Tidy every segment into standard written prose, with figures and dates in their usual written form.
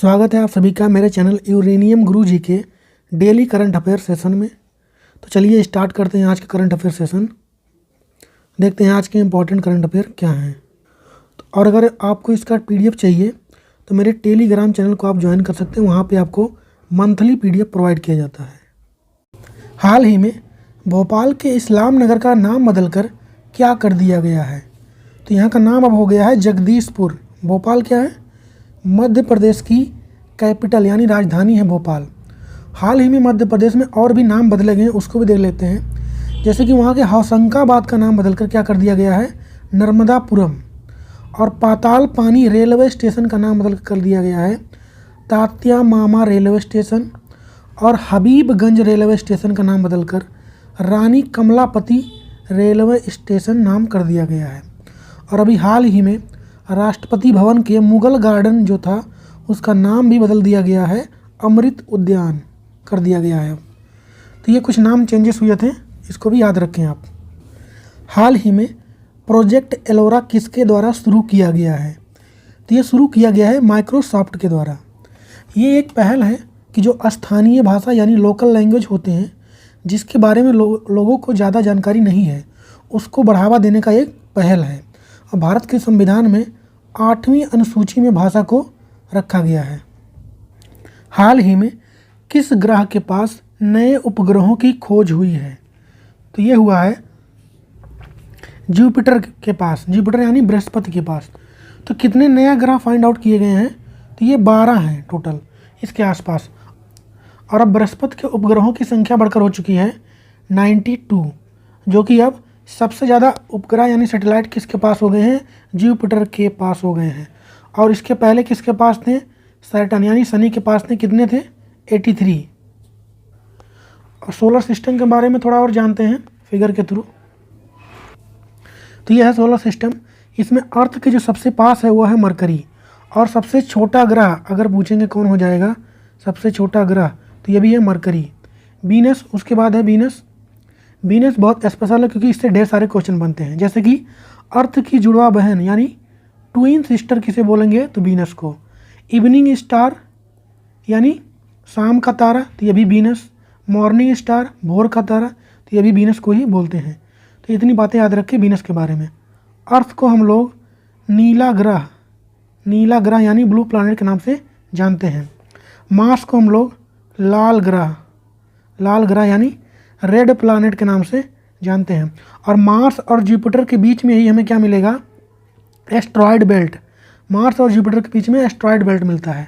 स्वागत है आप सभी का मेरे चैनल यूरेनियम गुरु जी के डेली करंट अफेयर सेशन में। तो चलिए स्टार्ट करते हैं आज का करंट अफेयर सेशन। देखते हैं आज के इम्पोर्टेंट करंट अफेयर क्या हैं। और अगर आपको इसका पीडीएफ चाहिए तो मेरे टेलीग्राम चैनल को आप ज्वाइन कर सकते हैं। वहाँ पे आपको मंथली पीडीएफ प्रोवाइड किया जाता है। हाल ही में भोपाल के इस्लाम नगर का नाम बदलकर क्या कर दिया गया है? तो यहाँ का नाम अब हो गया है जगदीशपुर। भोपाल क्या है? मध्य प्रदेश की कैपिटल यानी राजधानी है भोपाल। हाल ही में मध्य प्रदेश में और भी नाम बदले गए हैं, उसको भी देख लेते हैं। जैसे कि वहाँ के होशंगाबाद का नाम बदलकर क्या कर दिया गया है? नर्मदापुरम। और पाताल पानी रेलवे स्टेशन का नाम बदल कर दिया गया है तात्या मामा रेलवे स्टेशन। और हबीबगंज रेलवे स्टेशन का नाम बदलकर रानी कमलापति रेलवे स्टेशन नाम कर दिया गया है। और अभी हाल ही में राष्ट्रपति भवन के मुगल गार्डन जो था उसका नाम भी बदल दिया गया है, अमृत उद्यान कर दिया गया है। तो ये कुछ नाम चेंजेस हुए थे, इसको भी याद रखें आप। हाल ही में प्रोजेक्ट एलोरा किसके द्वारा शुरू किया गया है? तो ये शुरू किया गया है माइक्रोसॉफ्ट के द्वारा। ये एक पहल है कि जो स्थानीय भाषा यानी लोकल लैंग्वेज होते हैं, जिसके बारे में लोगों को ज़्यादा जानकारी नहीं है, उसको बढ़ावा देने का एक पहल है। और भारत के संविधान में 8वीं अनुसूची में भाषा को रखा गया है। हाल ही में किस ग्रह के पास नए उपग्रहों की खोज हुई है? तो ये हुआ है जुपिटर के पास। जुपिटर यानी बृहस्पति के पास। तो कितने नए ग्रह फाइंड आउट किए गए हैं? तो ये 12 हैं टोटल इसके आसपास। और अब बृहस्पति के उपग्रहों की संख्या बढ़कर हो चुकी है 92, जो कि अब सबसे ज़्यादा उपग्रह यानी सैटेलाइट किसके पास हो गए हैं? जुपिटर के पास हो गए हैं। और इसके पहले किसके पास थे? सैटर्न यानी शनि के पास थे। कितने थे? 83। और सोलर सिस्टम के बारे में थोड़ा और जानते हैं फिगर के थ्रू। तो यह है सोलर सिस्टम। इसमें अर्थ के जो सबसे पास है वो है मरकरी। और सबसे छोटा ग्रह अगर पूछेंगे कौन हो जाएगा सबसे छोटा ग्रह, तो ये भी है मरकरी। वीनस उसके बाद है वीनस। वीनस बहुत स्पेशल है क्योंकि इससे ढेर सारे क्वेश्चन बनते हैं। जैसे कि अर्थ की जुड़वा बहन यानी ट्विन सिस्टर किसे बोलेंगे? तो वीनस को। इवनिंग स्टार यानी शाम का तारा, तो ये भी वीनस। मॉर्निंग स्टार भोर का तारा, तो ये भी वीनस को ही बोलते हैं। तो इतनी बातें याद रखें वीनस के बारे में। अर्थ को हम लोग नीला ग्रह यानी ब्लू प्लैनेट के नाम से जानते हैं। मार्स को हम लोग लाल ग्रह यानी रेड प्लैनेट के नाम से जानते हैं। और मार्स और जुपिटर के बीच में ही हमें क्या मिलेगा? Asteroid belt. मार्स और जुपिटर के बीच में एस्ट्रॉयड बेल्ट मिलता है।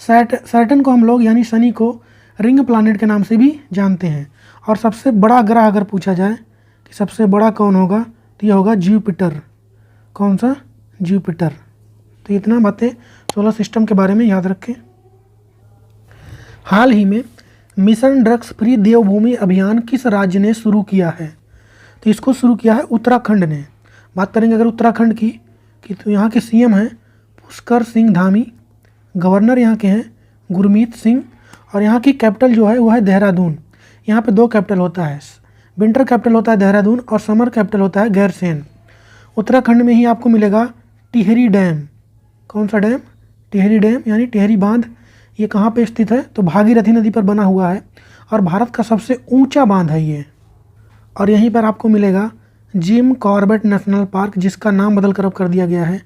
सैटर्न को हम लोग यानी शनि को रिंग प्लैनेट के नाम से भी जानते हैं। और सबसे बड़ा ग्रह अगर पूछा जाए कि सबसे बड़ा कौन होगा, तो यह होगा जुपिटर। कौन सा? जुपिटर। तो इतना बातें सोलर सिस्टम के बारे में याद रखें। हाल ही में मिशन ड्रग्स फ्री देवभूमि अभियान किस राज्य ने शुरू किया है? तो इसको शुरू किया है उत्तराखंड ने। बात करेंगे अगर उत्तराखंड की कि तो यहाँ के सीएम हैं पुष्कर सिंह धामी। गवर्नर यहाँ के हैं गुरमीत सिंह। और यहाँ की कैपिटल जो है वो है देहरादून। यहाँ पे 2 कैपिटल होता है, विंटर कैपिटल होता है देहरादून और समर कैपिटल होता है गैरसैंण। उत्तराखंड में ही आपको मिलेगा टिहरी डैम। कौन सा डैम? टिहरी डैम यानी टिहरी बांध। ये कहाँ पे स्थित है? तो भागीरथी नदी पर बना हुआ है और भारत का सबसे ऊंचा बांध है ये। और यहीं पर आपको मिलेगा जिम कॉर्बेट नेशनल पार्क, जिसका नाम बदल कर अब कर दिया गया है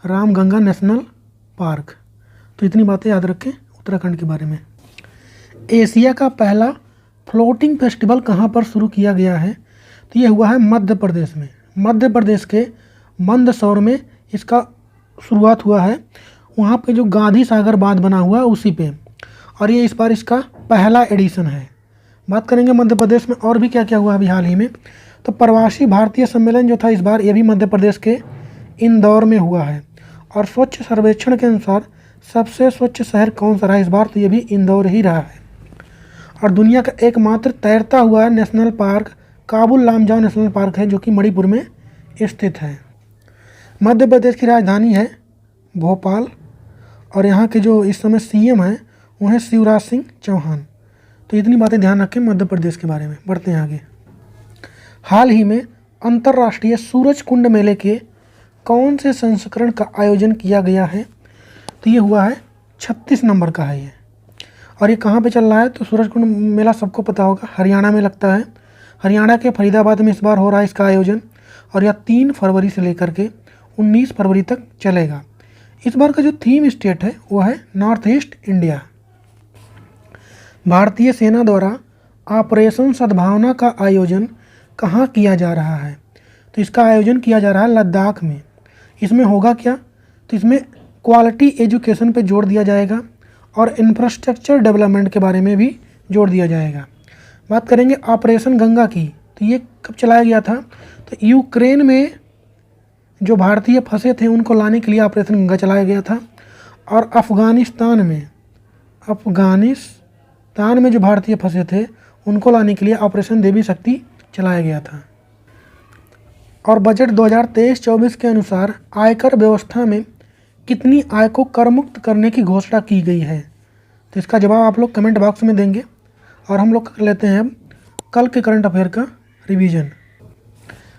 रामगंगा नेशनल पार्क। तो इतनी बातें याद रखें उत्तराखंड के बारे में। एशिया का पहला फ्लोटिंग फेस्टिवल कहाँ पर शुरू किया गया है? तो ये हुआ है मध्य प्रदेश में। मध्य प्रदेश के मंदसौर में इसका शुरुआत हुआ है। वहाँ पे जो गांधी सागर बांध बना हुआ है उसी पे। और ये इस बार इसका पहला एडिशन है। बात करेंगे मध्य प्रदेश में और भी क्या क्या हुआ अभी हाल ही में। तो प्रवासी भारतीय सम्मेलन जो था इस बार, ये भी मध्य प्रदेश के इंदौर में हुआ है। और स्वच्छ सर्वेक्षण के अनुसार सबसे स्वच्छ शहर कौन सा रहा इस बार? तो ये भी इंदौर ही रहा है। और दुनिया का एकमात्र तैरता हुआ national park Kabul Lamjao national park है, जो कि मणिपुर में स्थित है। मध्य प्रदेश की राजधानी है भोपाल। और यहाँ के जो इस समय सीएम हैं वो हैं शिवराज सिंह चौहान। तो इतनी बातें ध्यान रखें मध्य प्रदेश के बारे में। बढ़ते हैं आगे। हाल ही में अंतर्राष्ट्रीय सूरज कुंड मेले के कौन से संस्करण का आयोजन किया गया है? तो ये हुआ है 36 नंबर का है ये। और ये कहाँ पे चल रहा है? तो सूरजकुंड मेला सबको पता होगा, हरियाणा में लगता है। हरियाणा के फरीदाबाद में इस बार हो रहा है इसका आयोजन, और यह 3 फरवरी से लेकर के 19 फरवरी तक चलेगा। इस बार का जो थीम स्टेट है वो है नॉर्थ ईस्ट इंडिया। भारतीय सेना द्वारा ऑपरेशन सद्भावना का आयोजन कहाँ किया जा रहा है? तो इसका आयोजन किया जा रहा है लद्दाख में। इसमें होगा क्या? तो इसमें क्वालिटी एजुकेशन पे जोर दिया जाएगा और इंफ्रास्ट्रक्चर डेवलपमेंट के बारे में भी जोर दिया जाएगा। बात करेंगे ऑपरेशन गंगा की, तो ये कब चलाया गया था? तो यूक्रेन में जो भारतीय फंसे थे उनको लाने के लिए ऑपरेशन गंगा चलाया गया था। और अफ़गानिस्तान में जो भारतीय फंसे थे उनको लाने के लिए ऑपरेशन देवी शक्ति चलाया गया था। और बजट 2023-24 के अनुसार आयकर व्यवस्था में कितनी आय को कर मुक्त करने की घोषणा की गई है? तो इसका जवाब आप लोग कमेंट बॉक्स में देंगे। और हम लोग कर लेते हैं अब कल के करंट अफेयर का रिवीजन।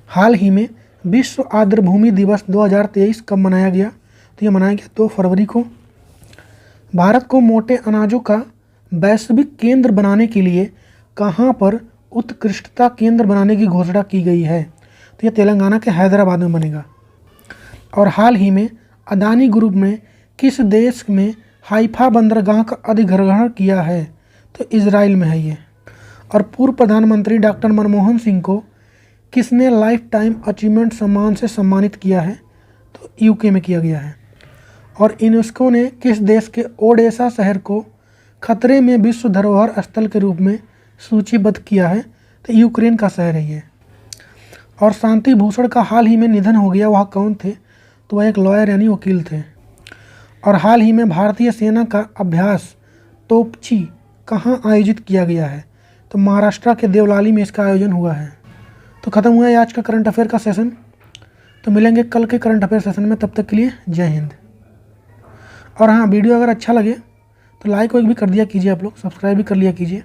हाल ही में विश्व आर्द्रभूमि दिवस 2023 कब मनाया गया? तो ये मनाया गया 2 फरवरी को। भारत को मोटे अनाजों का वैश्विक केंद्र बनाने के लिए कहाँ पर उत्कृष्टता केंद्र बनाने की घोषणा की गई है? तो ये तेलंगाना के हैदराबाद में बनेगा। और हाल ही में अदानी ग्रुप ने किस देश में हाइफा बंदरगाह का अधिग्रहण किया है? तो इजराइल में है ये। और पूर्व प्रधानमंत्री डॉक्टर मनमोहन सिंह को किसने लाइफ टाइम अचीवमेंट सम्मान से सम्मानित किया है? तो यूके में किया गया है। और यूनेस्को ने किस देश के ओडेसा शहर को खतरे में विश्व धरोहर स्थल के रूप में सूचीबद्ध किया है? तो यूक्रेन का शहर है ये। और शांति भूषण का हाल ही में निधन हो गया, वह कौन थे? तो वह एक लॉयर यानी वकील थे। और हाल ही में भारतीय सेना का अभ्यास तोपची कहाँ आयोजित किया गया है? तो महाराष्ट्र के देवलाली में इसका आयोजन हुआ है। तो ख़त्म हुआ है आज का करंट अफेयर का सेशन। तो मिलेंगे कल के करंट अफेयर सेशन में, तब तक के लिए जय हिंद। और हाँ, वीडियो अगर अच्छा लगे तो लाइक वाइक भी कर दिया कीजिए, आप लोग सब्सक्राइब भी कर लिया कीजिए।